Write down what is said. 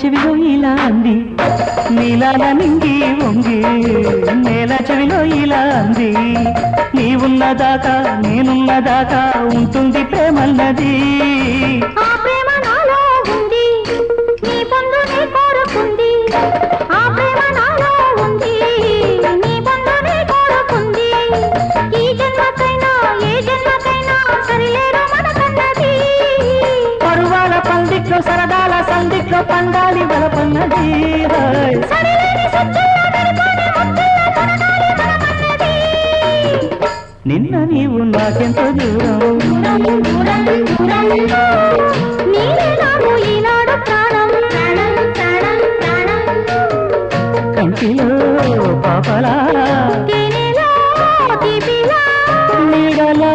చెవిలో ఇలా అంది నీలాల నింగి వంగి నేల చెవిలో ఇలా అంది నీవున్నదాకా నేనున్నదాకా ఉంటుంది ప్రేమన్నది ఆ ప్రేమ నాలో ఉంది నీ పొందు నీ కోరుకుంది ఆ ప్రేమ నాలో ఉంది నీ పొందు నీ కోరుకుంది ఈ జన్మకైనా ఏ జన్మకైనా సరిలేరు మనకన్నది పరువాల పందిట్లో సరదాల సందిట్లో పండాలి బలపన్నది సరిలేని సత్తుల్లో మెరుపుని ముద్దుల్లో తొనగాలి మనమన్నది నిన్న నీవు నాకెంతో దూరం నీవే నాకు ఈనాడు ప్రాణం ప్రాణం ప్రాణం ప్రాణం కంటిలో పాపలా తేనెలో తీపిలా నీడలో